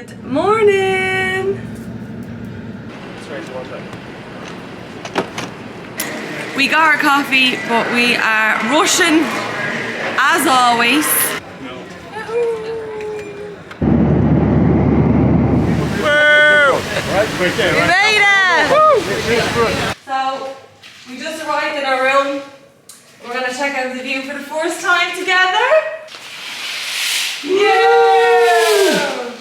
Good morning! We got our coffee, but we are rushing as always. We made it! So, we just arrived in our room. We're going to check out the view for the first time together. Yeah!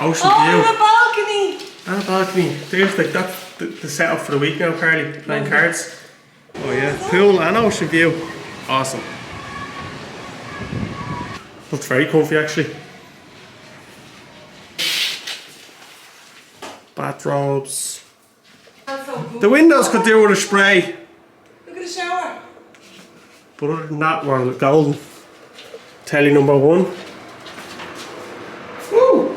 Ocean view. And a balcony! And a balcony. There's like that's the setup for the week now, Carly. Playing cards. Oh yeah, pool and ocean view. Awesome. Looks very comfy actually. Bathrobes. That's so cool. The windows could do with a spray. Look at the shower. But other than that, we're golden. Telly number 1. Woo!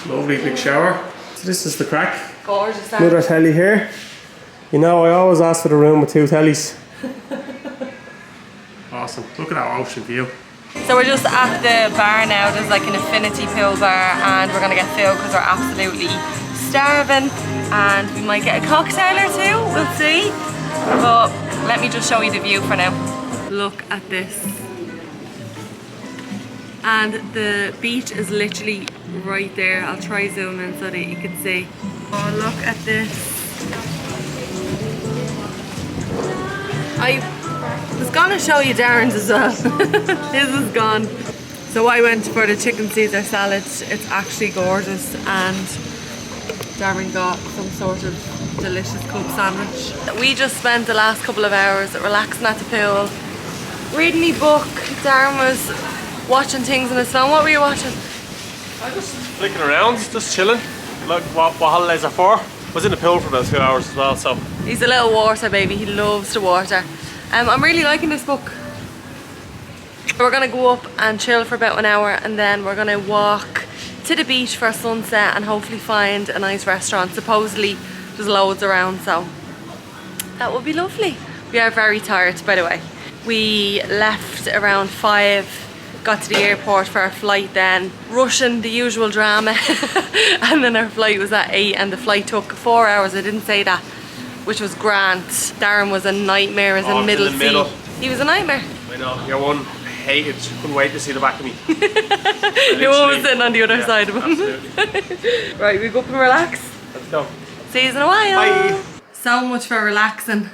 Lovely big shower. So this is the crack. Gorgeous. Another telly here. You know, I always ask for the room with 2 tellies. Awesome. Look at that ocean view. So we're just at the bar now. There's like an infinity pool bar and we're going to get filled because we're absolutely starving. And we might get a cocktail or 2. We'll see. But let me just show you the view for now. Look at this. And the beach is literally right there. I'll try zoom in so that you can see. Oh, look at this. I was gonna show you Darren's as well. His is gone. So I went for the chicken Caesar salad. It's actually gorgeous. And Darren got some sort of delicious club sandwich. We just spent the last couple of hours relaxing at the pool, reading me book. Darren was watching things on his phone. What were you watching? I just flicking around, just chilling. Like what holidays are for. Was in the pool for about 2 hours as well, so. He's a little water baby. He loves the water. I'm really liking this book. We're gonna go up and chill for about an hour and then we're gonna walk to the beach for sunset and hopefully find a nice restaurant. Supposedly there's loads around, so that would be lovely. We are very tired, by the way. We left around 5, got to the airport for our flight then, rushing the usual drama. And then our flight was at 8 and the flight took 4 hours. I didn't say that, which was grand. Darren was a nightmare as a middle seat. He was a nightmare. I know, your one hated, couldn't wait to see the back of me. Your one was sitting on the other side of him. Right, we go up and relax. Let's go. See you in a while. Bye. So much for relaxing.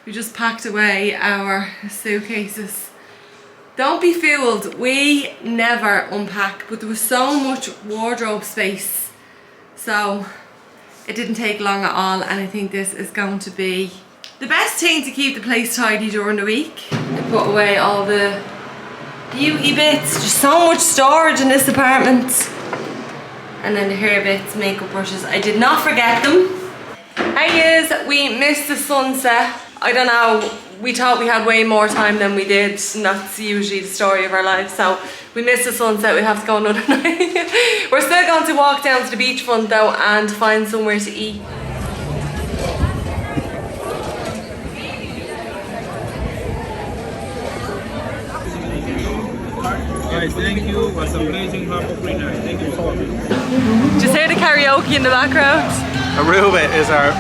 We just packed away our suitcases. Don't be fooled, we never unpack, but there was so much wardrobe space. So it didn't take long at all, and I think this is going to be the best thing to keep the place tidy during the week. I put away all the beauty bits. There's so much storage in this apartment. And then the hair bits, makeup brushes. I did not forget them. Hey, we missed the sunset. I don't know, we thought we had way more time than we did, and that's usually the story of our lives. So we missed the sunset, we have to go another night. We're still going to walk down to the beachfront though and find somewhere to eat. Guys, thank you. It was amazing harbor free night. Thank you so much. Did you hear the karaoke in the background? Aruba is our,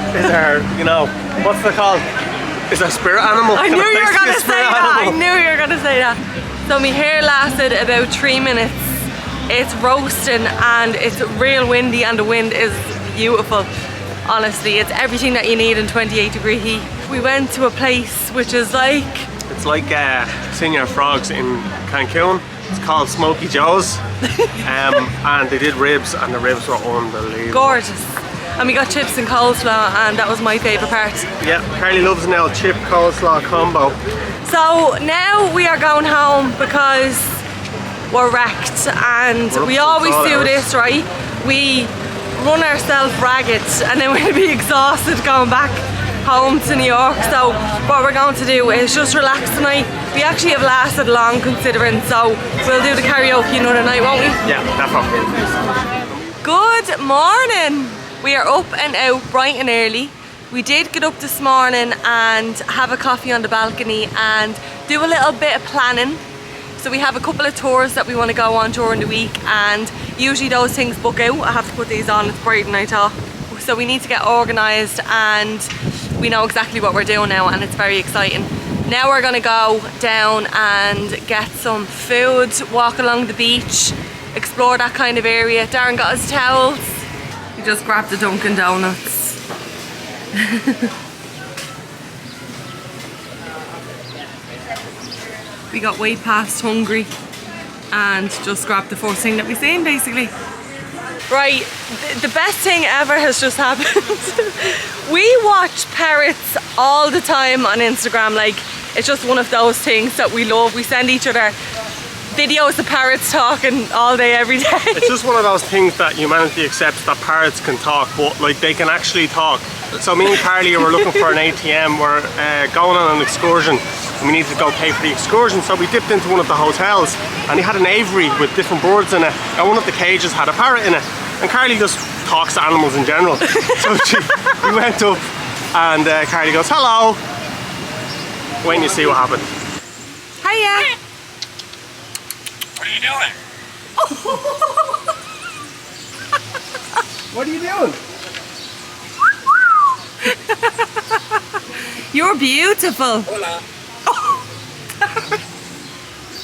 you know, what's it called? Is our spirit animal. I knew you were going to say that. I knew you were going to say that. So my hair lasted about 3 minutes. It's roasting and it's real windy and the wind is beautiful. Honestly, it's everything that you need in 28-degree heat. We went to a place which is like... It's like Senior Frogs in Cancun. It's called Smoky Joe's. And they did ribs and the ribs were unbelievable. Gorgeous. And we got chips and coleslaw and that was my favourite part. Yeah, Carly loves an old chip coleslaw combo. So now we are going home because we're wrecked and we always do this, right? We run ourselves ragged and then we'll be exhausted going back home to New York. So what we're going to do is just relax tonight. We actually have lasted long considering, so we'll do the karaoke another night, won't we? Yeah, definitely. Good morning. We are up and out bright and early. We did get up this morning and have a coffee on the balcony and do a little bit of planning. So we have a couple of tours that we want to go on during the week, and usually those things book out. I have to put these on, it's bright and I thought. So we need to get organised, and we know exactly what we're doing now, and it's very exciting. Now we're going to go down and get some food, walk along the beach, explore that kind of area. Darren got his towels. He just grabbed the Dunkin' Donuts. We got way past hungry and just grabbed the first thing that we seen basically. Right, the best thing ever has just happened. We watch parrots all the time on Instagram. Like, it's just one of those things that we love. We send each other videos of parrots talking all day, every day. It's just one of those things that humanity accepts, that parrots can talk, but like they can actually talk. So me and Carly were looking for an ATM. We're going on an excursion and we needed to go pay for the excursion. So we dipped into one of the hotels and he had an aviary with different birds in it, and one of the cages had a parrot in it. And Carly just talks to animals in general. So we went up and Carly goes, hello. Wait and you see what happened. Hiya. What are you doing? What are you doing? You're beautiful. Hola.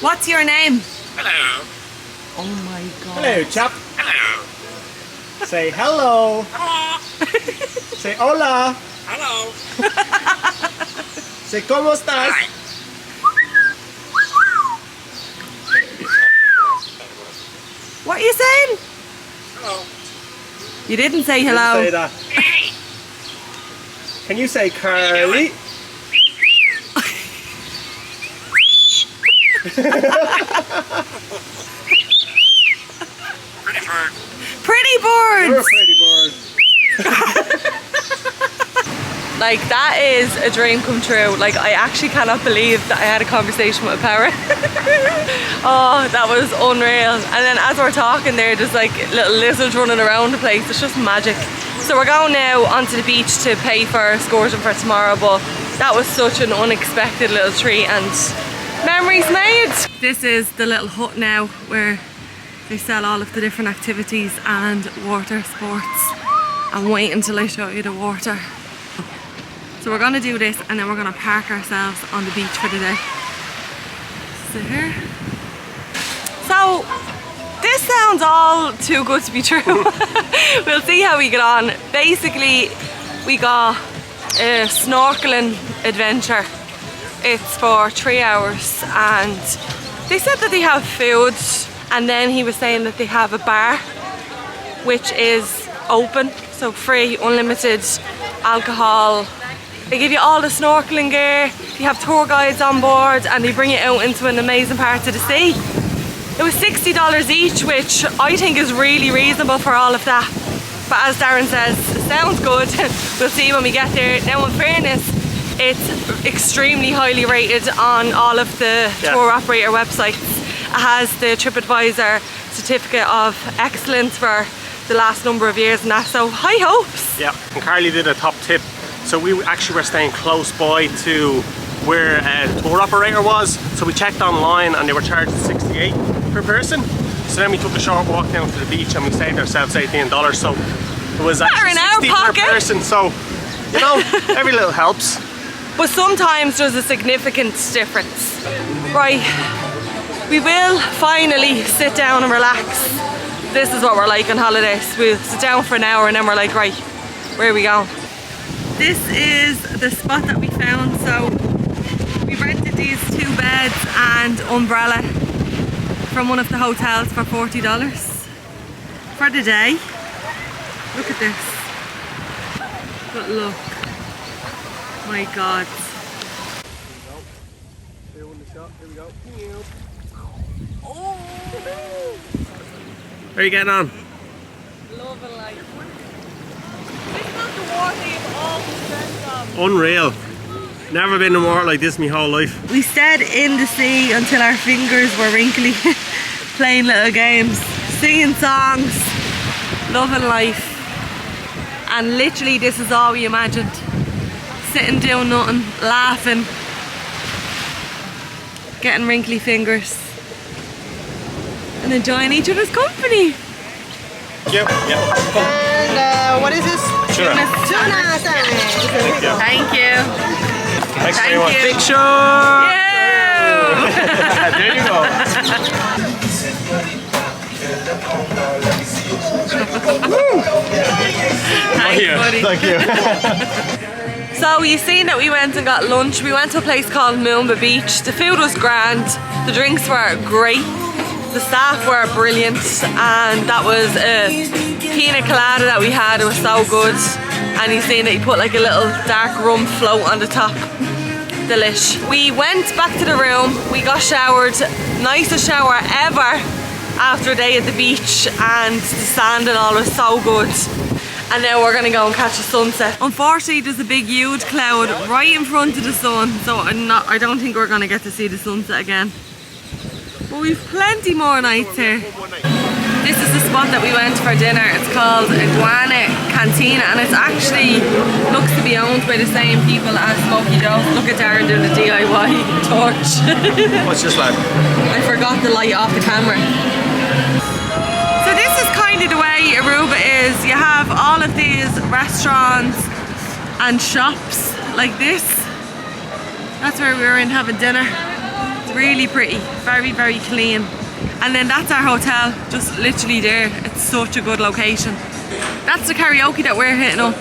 What's your name? Hello. Oh my god. Hello, chap. Hello. Say hello. Hello. Say hola. Hello. Say ¿cómo estás? Hi. What are you saying? Hello. You didn't say hello. Say that. Hey. Can you say Carly? Pretty bird. Pretty You're a birds. pretty bird. Like, that is a dream come true. Like, I actually cannot believe that I had a conversation with a parrot. Oh, that was unreal. And then as we're talking there, there's like little lizards running around the place. It's just magic. So we're going now onto the beach to pay for our excursion for tomorrow, but that was such an unexpected little treat and memories made. This is the little hut now where they sell all of the different activities and water sports. And wait until I show you the water. So we're gonna do this and then we're gonna park ourselves on the beach for the day. So here. So this sounds all too good to be true. We'll see how we get on. Basically, we got a snorkeling adventure. It's for 3 hours and they said that they have food, and then he was saying that they have a bar which is open, so free, unlimited alcohol. They give you all the snorkeling gear, you have tour guides on board, and they bring you out into an amazing part of the sea. It was $60 each, which I think is really reasonable for all of that. But as Darren says, it sounds good. We'll see when we get there. Now, in fairness, it's extremely highly rated on all of the tour operator websites. It has the TripAdvisor certificate of excellence for the last number of years and that, so high hopes. Yeah, and Carly did a top tip. So we actually were staying close by to where the tour operator was. So we checked online and they were charging $68 per person. So then we took a short walk down to the beach and we saved ourselves $18. So it was actually $60 per person. So, you know, every little helps. But sometimes there's a significant difference. Right, we will finally sit down and relax. This is what we're like on holidays. We'll sit down for an hour and then we're like, right, where are we going? This is the spot that we found. So we rented these 2 beds and umbrella from one of the hotels for $40 for the day. Look at this. But look, my God. Here we go. Oh, How are you getting on? loving life. This is not the water you've always dreamt of. Unreal. Never been in water like this my whole life. We stayed in the sea until our fingers were wrinkly, playing little games, singing songs, loving life. And literally this is all we imagined. Sitting doing nothing, laughing, getting wrinkly fingers. and enjoying each other's company. Yeah. And what is this? Tuna. Tuna sandwich. Thank you. Thanks Thank very much. you. Picture! Yeah. There you go. Thanks, buddy. Thank you. So you seen that we went and got lunch. We went to a place called Moomba Beach. The food was grand. The drinks were great. The staff were brilliant, and that was a pina colada that we had. It was so good. And you seen that he put like a little dark rum float on the top. Delish. We went back to the room. We got showered. Nicest shower ever after a day at the beach, and the sand and all was so good. And now we're gonna go and catch a sunset. Unfortunately, there's a big huge cloud right in front of the sun, so I don't think we're gonna get to see the sunset again. But we've plenty more nights here. This is the spot that we went for dinner. It's called Iguana Cantina, and it's actually looks to be owned by the same people as Smoky Joe. Look at Darren doing a DIY torch. What's this lad? I forgot the light off the camera. So this is kind of the way Aruba is. You have all of these restaurants and shops like this. That's where we were in having dinner. It's really pretty, very, very clean. And then that's our hotel, just literally there. It's such a good location. That's the karaoke that we're hitting up.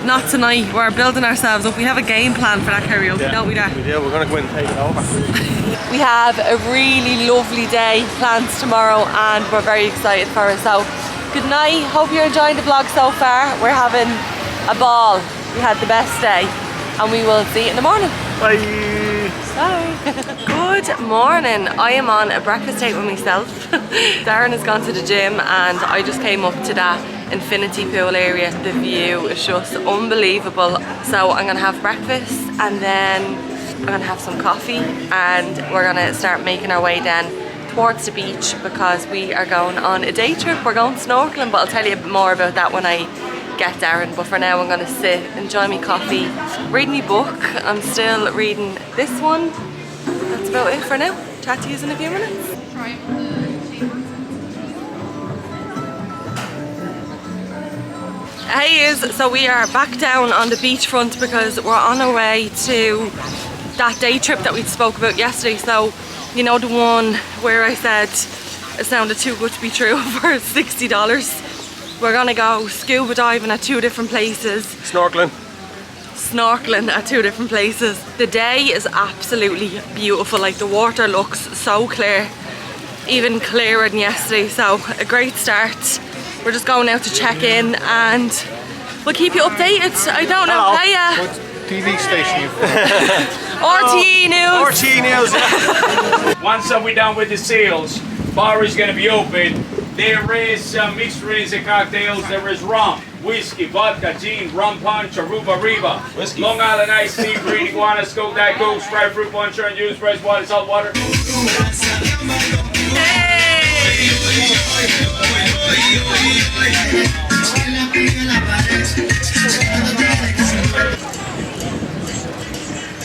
Not tonight, we're building ourselves up. We have a game plan for that karaoke, don't we, Dad? Yeah, we're going to go in and take it over. We have a really lovely day planned tomorrow, and we're very excited for it. So, good night. Hope you're enjoying the vlog so far. We're having a ball. We had the best day, and we will see you in the morning. Bye. Bye. Good morning. I am on a breakfast date with myself. Darren has gone to the gym, and I just came up to that infinity pool area. The view is just unbelievable. So I'm gonna have breakfast, and then I'm gonna have some coffee, and we're gonna start making our way then towards the beach because we are going on a day trip. We're going snorkeling, but I'll tell you more about that when I get Darren. But for now I'm gonna sit, enjoy my coffee, read my book. I'm still reading this one. That's about it for now. Chat to you in a few minutes. Hey, so we are back down on the beachfront because we're on our way to that day trip that we spoke about yesterday. So, you know, the one where I said it sounded too good to be true for $60. We're gonna go scuba diving at 2 different places. Snorkeling At 2 different places. The day is absolutely beautiful. Like, the water looks so clear, even clearer than yesterday. So a great start. We're just going out to check in, and we'll keep you updated. I don't know how ya. What TV station you from? RTE News. RTE News, yeah. Once we're done with the sales, bar is going to be open. There is mixed drinks and cocktails. There is rum, whiskey, vodka, gin, rum punch, Aruba, Reba, whiskey, Long Island iced tea, green iguana, Coke, Diet Coke, Sprite, fruit punch, orange juice, fresh water, salt water.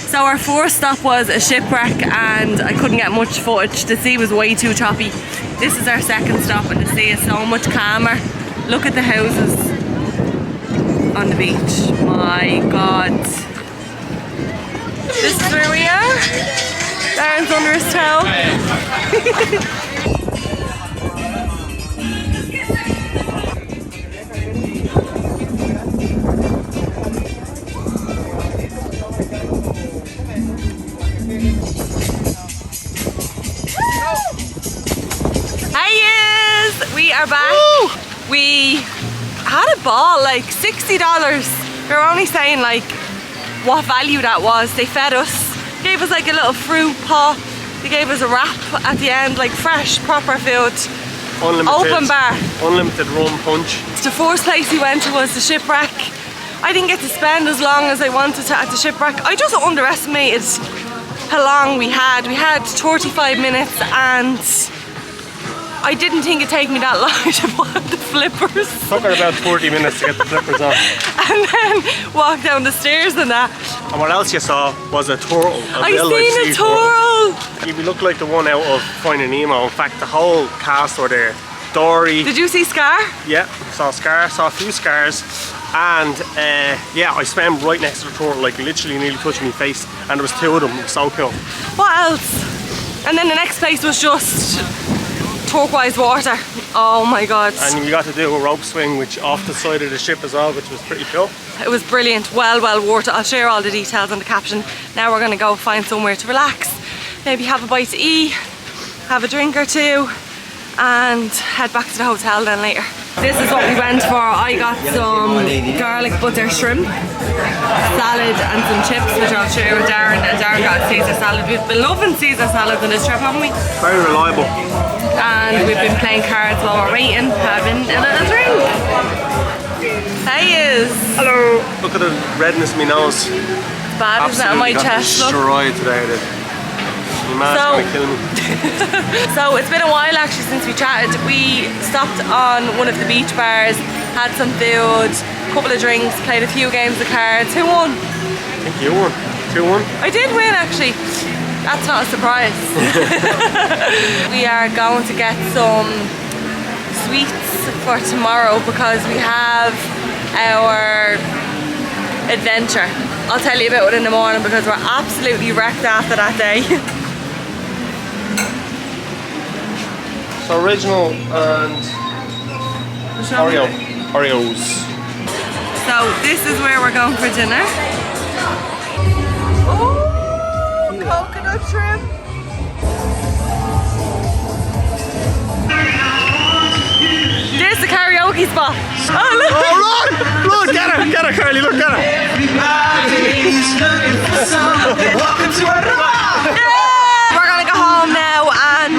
So our first stop was a shipwreck, and I couldn't get much footage. The sea was way too choppy. This is our second stop, and the sea is so much calmer. Look at the houses on the beach. My God. This is where we are. Darren's under his towel. We are back. Woo! We had a ball, like $60. We were only saying like what value that was. They fed us, gave us like a little fruit pot. They gave us a wrap at the end, like fresh, proper food. Unlimited, open bar. Unlimited rum punch. The first place we went to was the shipwreck. I didn't get to spend as long as I wanted to at the shipwreck. I just underestimated how long we had. We had 35 minutes, and I didn't think it'd take me that long to put the flippers. Took her about 40 minutes to get the flippers on. And then walk down the stairs and that. And what else you saw was a turtle. I seen a turtle. You look like the one out of Finding Nemo. In fact, the whole cast were there. Dory. Did you see Scar? Yeah, saw Scar, saw a few scars. And yeah, I swam right next to the turtle, like literally nearly touching my face. And there was two of them. It was so cool. What else? And then the next place was just turquoise water. Oh my god. And we got to do a rope swing which off the side of the ship as well, which was pretty cool. It was brilliant, well worth it. I'll share all the details on the caption. Now we're gonna go find somewhere to relax, maybe have a bite to eat, have a drink or two, and head back to the hotel then later. This is what we went for. I got some garlic butter shrimp, salad and some chips, which I'll share with Darren, and Darren got Caesar salad. We've been loving Caesar salad on this trip, haven't we? Very reliable. And we've been playing cards while we're waiting, having a little drink. Heyyyy. Hello. Look at the redness in my nose. It's bad, isn't it, on my chest? Look. Destroyed today. My man's gonna kill me. So it's been a while actually since we chatted. We stopped on one of the beach bars, had some food, a couple of drinks, played a few games of cards. Who won? I think you won. 2-1. I did win actually. That's not a surprise. We are going to get some sweets for tomorrow because we have our adventure. I'll tell you about it in the morning because we're absolutely wrecked after that day. So original and Oreos. So this is where we're going for dinner. Oh, coconut shrimp. There's the karaoke spot. Oh look! Oh look! Look, get her, Carly, look, get her. Everybody's looking for something. Welcome to Aruba. Yeah! We're gonna go home now and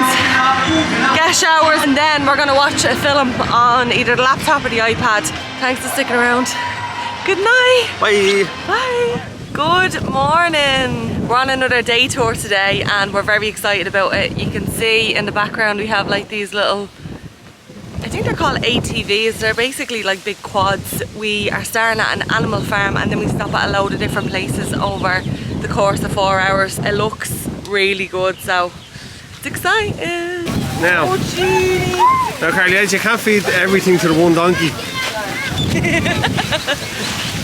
get showers, and then we're gonna watch a film on either the laptop or the iPad. Thanks for sticking around. Good night. Bye. Bye. Good morning. We're on another day tour today and we're very excited about it. You can see in the background we have like these little, I think they're called ATVs. They're basically like big quads. We are starting at an animal farm and then we stop at a load of different places over the course of 4 hours. It looks really good, so it's exciting. Now, Oh, gee. now Carly, you can't feed everything to the one donkey.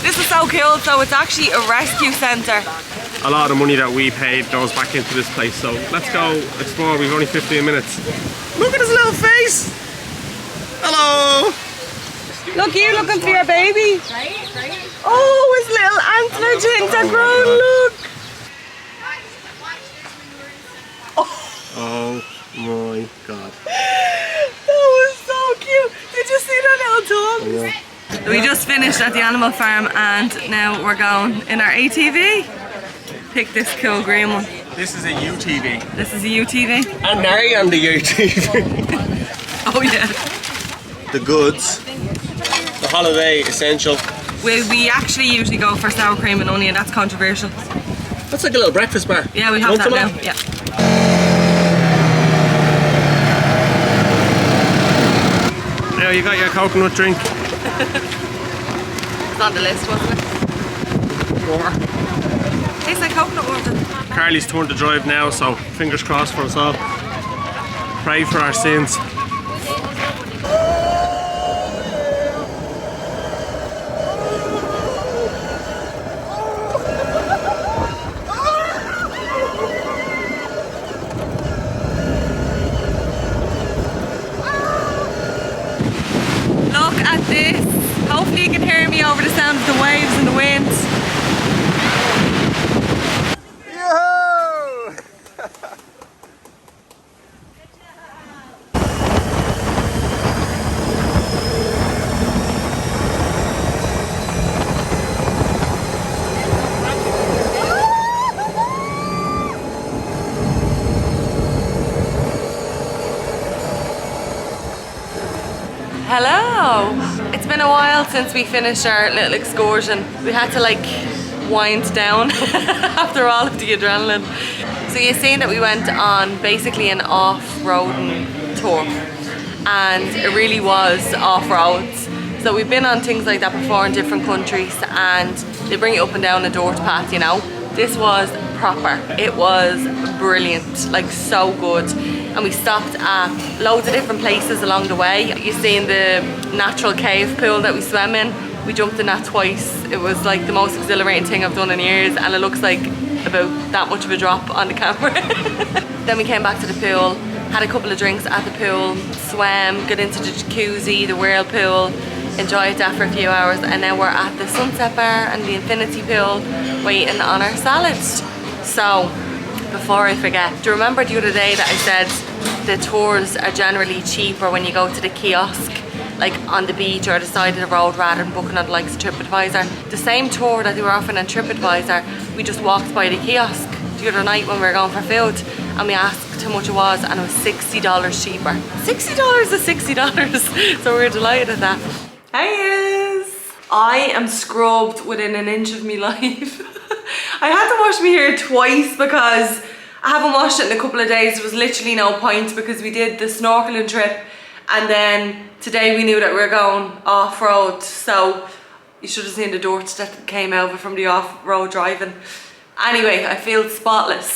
This is so cool. So it's actually a rescue centre. A lot of money that we paid goes back into this place, so let's go explore. We've only 15 minutes. Look at his little face! Hello! Look, you looking for your baby? Oh, his little antler chins are grown, look! Oh my god. That was so cute! Did you see their little tongues? We just finished at the animal farm and now we're going in our ATV. Pick this cool green one. This is a UTV. This is a UTV? And now on the UTV. Oh yeah. The goods. The holiday essential. We actually usually go for sour cream and onion. That's controversial. That's like a little breakfast bar. Yeah, we have Want that some now. of that? Yeah. Now you got your coconut drink. It's on the list, wasn't it? Water. Tastes like coconut water. Carly's turn to drive now, so fingers crossed for us all. Pray for our sins. Look at this. Hopefully you can hear me over the sound of the waves and the wind. Hello! It's been a while since we finished our little excursion. We had to like wind down after all of the adrenaline. So you've seen that we went on basically an off-roading tour. and it really was off-roads. So we've been on things like that before in different countries, and they bring you up and down a dirt path, you know. This was proper. It was brilliant, like so good. And we stopped at loads of different places along the way. You've seen the natural cave pool that we swam in. We jumped in that twice. It was like the most exhilarating thing I've done in years, and it looks like about that much of a drop on the camera. Then we came back to the pool, had a couple of drinks at the pool, swam, got into the jacuzzi, the whirlpool, enjoyed that for a few hours, and now we're at the sunset bar and the infinity pool waiting on our salad. So before I forget, do you remember the other day that I said the tours are generally cheaper when you go to the kiosk, like on the beach or the side of the road, rather than booking on the likes of TripAdvisor? The same tour that they were offering on TripAdvisor, we just walked by the kiosk the other night when we were going for food, and we asked how much it was, and it was $60 cheaper. $60 is $60, so we're delighted at that. Hey, I am scrubbed within an inch of me life. I had to wash my hair twice because I haven't washed it in a couple of days. There was literally no point because we did the snorkeling trip, and then today we knew that we were going off-road, so you should have seen the dirt that came over from the off-road driving. Anyway, I feel spotless.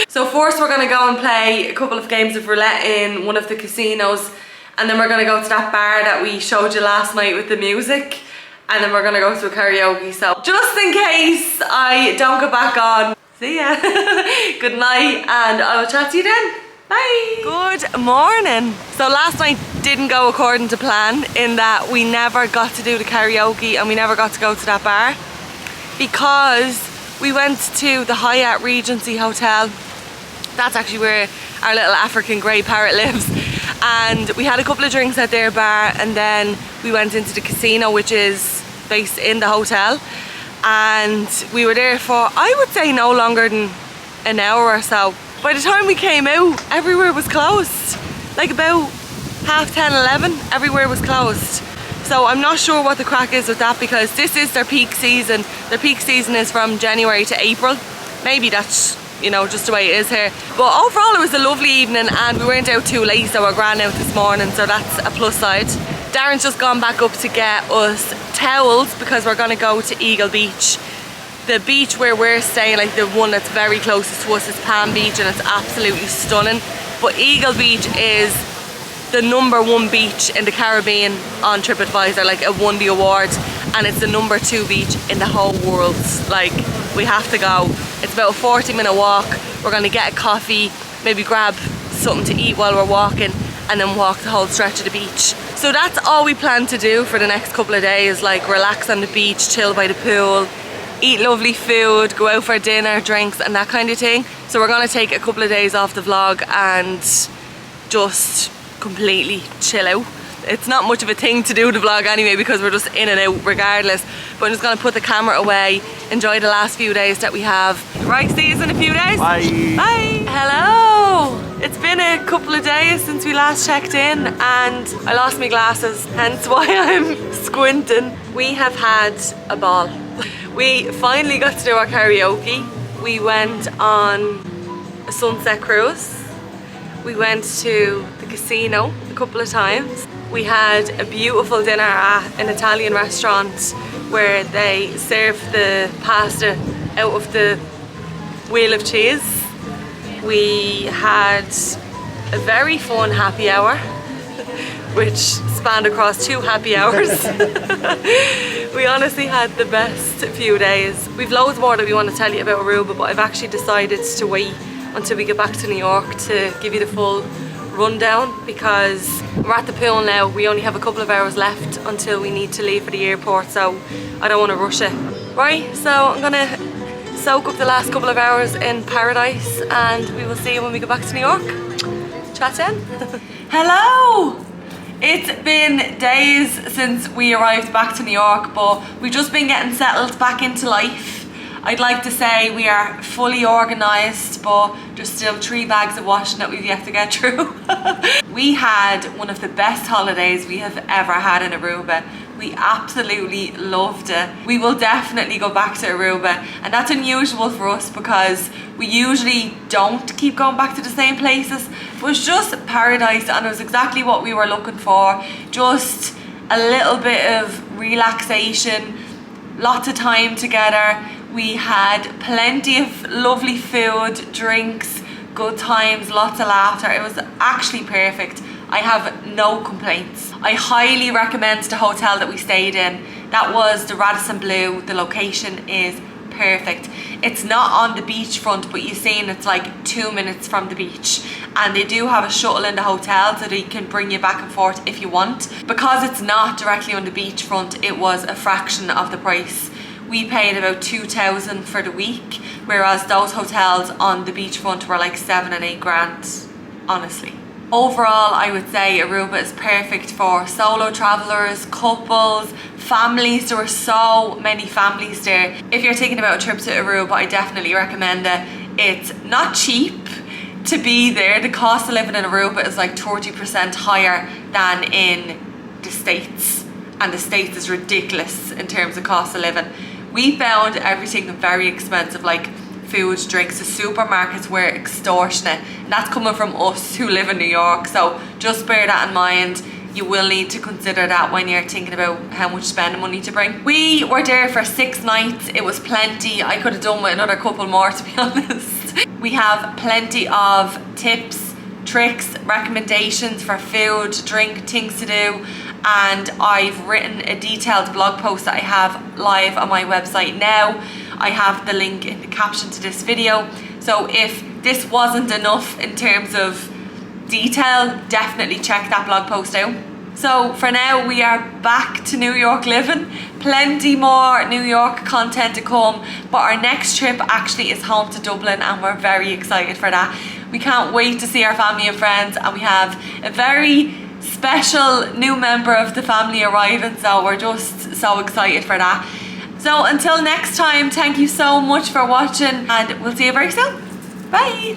So first we're gonna go and play a couple of games of roulette in one of the casinos, and then we're gonna go to that bar that we showed you last night with the music, and then we're gonna go to a karaoke. So just in case I don't get back on, see ya. Good night, and I will chat to you then. Bye. Good morning. So last night didn't go according to plan, in that we never got to do the karaoke and we never got to go to that bar because we went to the Heyyyy Regency Hotel. That's actually where our little African grey parrot lives. And we had a couple of drinks at their bar, and then we went into the casino, which is based in the hotel. And we were there for, I would say, no longer than an hour or so. By the time we came out, everywhere was closed. Like about 10:30, 11, everywhere was closed. So I'm not sure what the crack is with that, because this is their peak season. Their peak season is from January to April. Maybe that's, you know, just the way it is here. But overall it was a lovely evening, and we weren't out too late, so we're grand out this morning, so that's a plus side. Darren's just gone back up to get us towels because we're gonna go to Eagle Beach. The beach where we're staying, like the one that's very closest to us, is Palm Beach, and it's absolutely stunning. But Eagle Beach is the #1 beach in the Caribbean on TripAdvisor, like it won the award, and it's the #2 beach in the whole world. Like, we have to go. It's about a 40-minute walk. We're gonna get a coffee, maybe grab something to eat while we're walking, and then walk the whole stretch of the beach. So that's all we plan to do for the next couple of days, like relax on the beach, chill by the pool, eat lovely food, go out for dinner, drinks, and that kind of thing. So we're gonna take a couple of days off the vlog and just completely chill out. It's not much of a thing to do the vlog anyway, because we're just in and out regardless. But I'm just gonna put the camera away, enjoy the last few days that we have. Right, see you in a few days. Bye. Bye. Hello. It's been a couple of days since we last checked in, and I lost my glasses, hence why I'm squinting. We have had a ball. We finally got to do our karaoke. We went on a sunset cruise. We went to the casino a couple of times. We had a beautiful dinner at an Italian restaurant where they served the pasta out of the wheel of cheese. We had a very fun happy hour, which spanned across 2 happy hours. We honestly had the best few days. We've loads more that we want to tell you about Aruba, but I've actually decided to wait until we get back to New York to give you the full rundown, because we're at the pool now. We only have a couple of hours left until we need to leave for the airport, so I don't want to rush it. Right, so I'm gonna soak up the last couple of hours in paradise, and we will see you when we go back to New York. Chat then. Hello! It's been days since we arrived back to New York, but we've just been getting settled back into life. I'd like to say we are fully organised, but there's still 3 bags of washing that we've yet to get through. We had one of the best holidays we have ever had in Aruba. We absolutely loved it. We will definitely go back to Aruba, and that's unusual for us because we usually don't keep going back to the same places. It was just paradise, and it was exactly what we were looking for. Just a little bit of relaxation, lots of time together. We had plenty of lovely food, drinks, good times, lots of laughter. It was actually perfect. I have no complaints. I highly recommend the hotel that we stayed in. That was the Radisson Blu. The location is perfect. It's not on the beachfront, but you're seeing it's like 2 minutes from the beach, and they do have a shuttle in the hotel so they can bring you back and forth if you want. Because it's not directly on the beachfront, it was a fraction of the price. We paid about 2,000 for the week, whereas those hotels on the beachfront were like 7 and 8 grand, honestly. Overall, I would say Aruba is perfect for solo travelers, couples, families. There were so many families there. If you're thinking about a trip to Aruba, I definitely recommend it. It's not cheap to be there. The cost of living in Aruba is like 30% higher than in the States. And the States is ridiculous in terms of cost of living. We found everything very expensive, like food, drinks. The supermarkets were extortionate, and that's coming from us who live in New York, so just bear that in mind. You will need to consider that when you're thinking about how much spending money to bring. We were there for 6 nights. It was plenty. I could have done with another couple more, to be honest. We have plenty of tips, tricks, recommendations for food, drink, things to do, and I've written a detailed blog post that I have live on my website now. I have the link in the caption to this video. So if this wasn't enough in terms of detail, definitely check that blog post out. So for now, we are back to New York living. Plenty more New York content to come, but our next trip actually is home to Dublin, and we're very excited for that. We can't wait to see our family and friends, and we have a very special new member of the family arriving, so we're just so excited for that. So until next time, thank you so much for watching, and we'll see you very soon. Bye.